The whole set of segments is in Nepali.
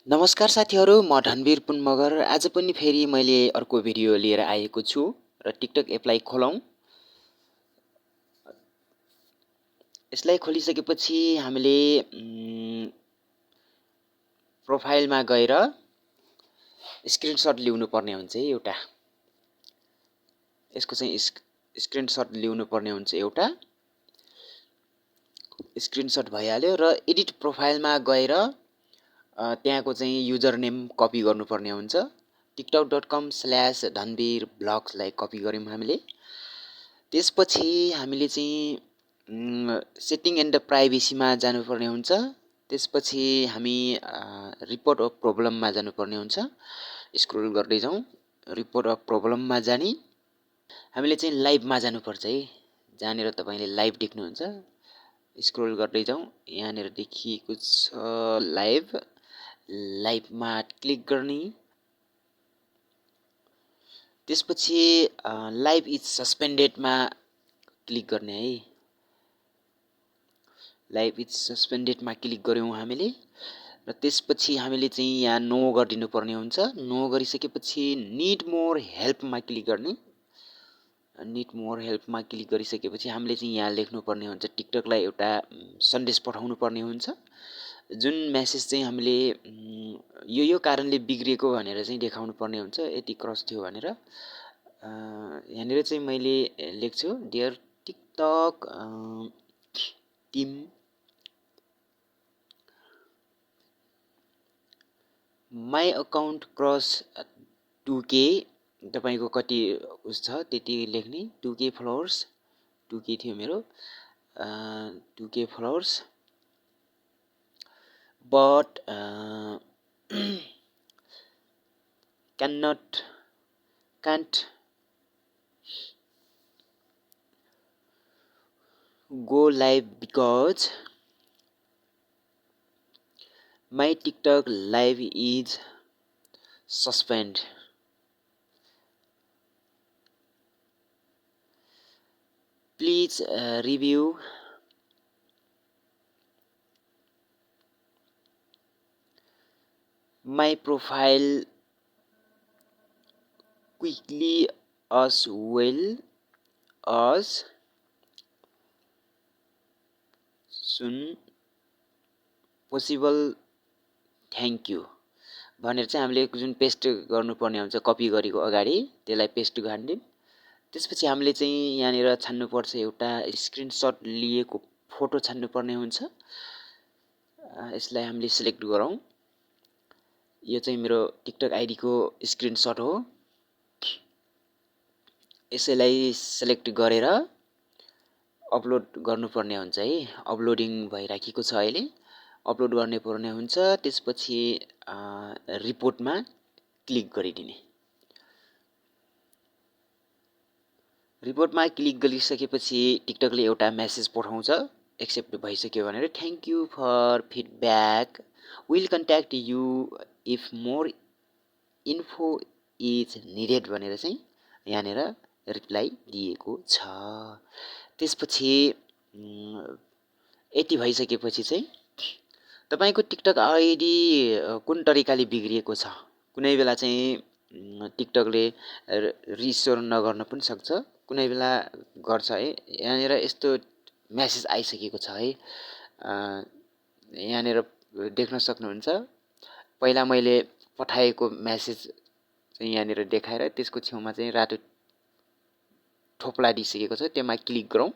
नमस्कार साथीहरू, म धनवीर पुन मगर आज पनि फेरि मैले अर्को भिडियो लिएर आएको छु र टिकटक एपलाई खोलौँ। यसलाई खोलिसकेपछि हामीले प्रोफाइलमा गएर स्क्रिनशट लिनु पर्ने हुन्छ एउटा। यसको चाहिँ स्क्रिनशट लिनु पर्ने हुन्छ एउटा। स्क्रिनशट भइहाल्यो र एडिट प्रोफाइलमा गएर त्यहाँको चाहिँ युजर नेम कपी गर्नुपर्ने हुन्छ। tiktok.com/dhanveerblogलाई कपी गर्यौँ हामीले। त्यसपछि हामीले चाहिँ सेटिङ एन्ड प्राइभेसीमा जानुपर्ने हुन्छ। त्यसपछि हामी रिपोर्ट अफ प्रब्लममा जानुपर्ने हुन्छ। स्क्रोल गर्दै जाउँ, रिपोर्ट अफ प्रब्लममा जाने हामीले चाहिँ लाइभमा जानुपर्छ है। जहाँनिर तपाईँले लाइभ देख्नुहुन्छ, स्क्रोल गर्दै जाउँ, यहाँनिर देखिएको छ लाइभमा क्लिक गर्ने। त्यसपछि लाइभ इज सस्पेन्डेडमा क्लिक गर्ने है। लाइभ इज सस्पेन्डेडमा क्लिक गऱ्यौँ हामीले र त्यसपछि हामीले चाहिँ यहाँ नो गरिदिनु पर्ने हुन्छ। नो गरिसकेपछि निड मोर हेल्पमा क्लिक गर्ने। निड मोर हेल्पमा क्लिक गरिसकेपछि हामीले चाहिँ यहाँ लेख्नुपर्ने हुन्छ, टिकटकलाई एउटा सन्देश पठाउनु पर्ने हुन्छ। जुन मेसेज चाहिँ हामीले यो कारणले बिग्रिएको भनेर चाहिँ देखाउनु पर्ने हुन्छ, यति क्रस थियो भनेर। यहाँनिर चाहिँ मैले लेख्छु, dear TikTok team, my account cross 2K। तपाईँको कति उस छ त्यति लेख्ने। 2K फलोवर्स, 2K थियो मेरो, 2K followers, but can't go live because my TikTok live is suspend. Please review my profile quickly as well as soon possible. Thank you भनेर चाहिँ हामीले जुन पेस्ट गर्नुपर्ने हुन्छ कपी गरेको अगाडि, त्यसलाई पेस्ट गरिदिउँ। त्यसपछि हामीले चाहिँ यहाँनिर छान्नुपर्छ एउटा स्क्रिनशट लिएको फोटो छान्नुपर्ने हुन्छ। यसलाई हामीले सिलेक्ट गरौँ। यो चाहिँ मेरो टिकटक आइडीको स्क्रिनशट हो। यसैलाई सिलेक्ट गरेर अपलोड गर्नुपर्ने हुन्छ है। अपलोडिङ भइराखेको छ अहिले, अपलोड गर्ने पर्ने हुन्छ। त्यसपछि रिपोर्टमा क्लिक गरिदिने। रिपोर्टमा क्लिक गरिसकेपछि टिकटकले एउटा मेसेज पठाउँछ, एक्सेप्ट भइसक्यो भनेर, thank you for feedback, will contact you if more info is needed भनेर चाहिँ यहाँनिर रिप्लाई दिएको छ। त्यसपछि यति भइसकेपछि चाहिँ तपाईको टिकटक आइडी कुन तरिकाले बिग्रिएको छ, कुनै बेला चाहिँ टिकटकले रिस्टोर नगर्न पनि सक्छ, कुनै बेला गर्छ है। यहाँनिर यस्तो मेसेज आइसकेको छ है। यहाँनिर देख्न सक्नुहुन्छ, पहिला मैले पठाएको मेसेज चाहिँ यहाँनिर देखाएर त्यसको छेउमा चाहिँ रातो थोप्ला दिइसकेको छ, त्यसमा क्लिक गरौँ।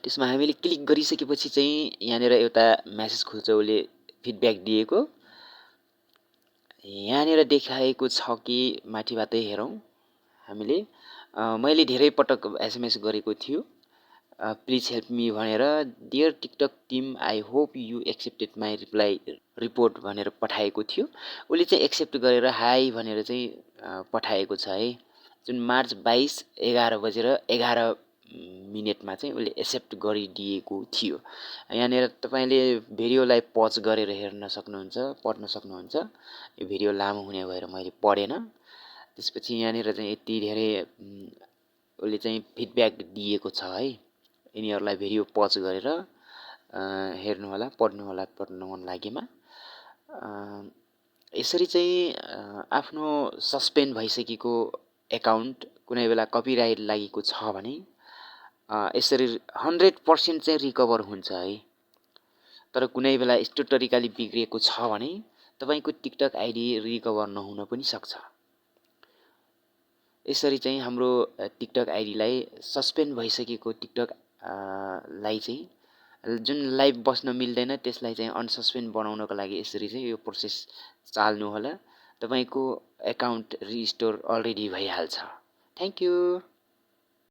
त्यसमा हामीले क्लिक गरिसकेपछि चाहिँ यहाँनिर एउटा मेसेज खुल्छ, उसले फिडब्याक दिएको। यहाँनिर देखाएको छ कि माथिबाटै हेरौँ हामीले। मैले धेरै पटक एसएमएस गरेको थियो, प्लिज हेल्प मी भनेर, dear TikTok team I hope you accepted my reply report भनेर पठाएको थियो। उसले चाहिँ एक्सेप्ट गरेर हाई भनेर चाहिँ पठाएको छ है। जुन मार्च 22 11:11 चाहिँ उसले एक्सेप्ट गरिदिएको थियो। यहाँनिर तपाईँले भिडियोलाई पज गरेर हेर्न सक्नुहुन्छ, पढ्न सक्नुहुन्छ। यो भिडियो लामो हुने भएर मैले पढेन। त्यसपछि यहाँनिर चाहिँ यति धेरै उसले चाहिँ फिडब्याक दिएको छ है। यिनीहरूलाई भिडियो पज गरेर हेर्नु होला, पढ्नु होला, पढ्न मन लागेमा। यसरी चाहिँ आफ्नो सस्पेन्ड भइसकेको एकाउन्ट कुनै बेला कपिराइट लागेको छ भने यसरी 100% चाहिँ रिकभर हुन्छ है। तर कुनै बेला यस्तो तरिकाले बिग्रिएको छ भने तपाईको टिकटक आइडी रिकभर नहुन पनि सक्छ। यसरी चाहिँ हाम्रो टिकटक आइडीलाई सस्पेन्ड भइसकेको टिकटक लाई चाहिँ जुन लाइभ बस्न मिल्दैन त्यसलाई चाहिँ अनसस्पेन्ड बनाउनको लागि यसरी चाहिँ यो प्रोसेस चाल्नु होला। तपाईको एकाउन्ट रिस्टोर अलरेडी भइहाल्छ। Thank you.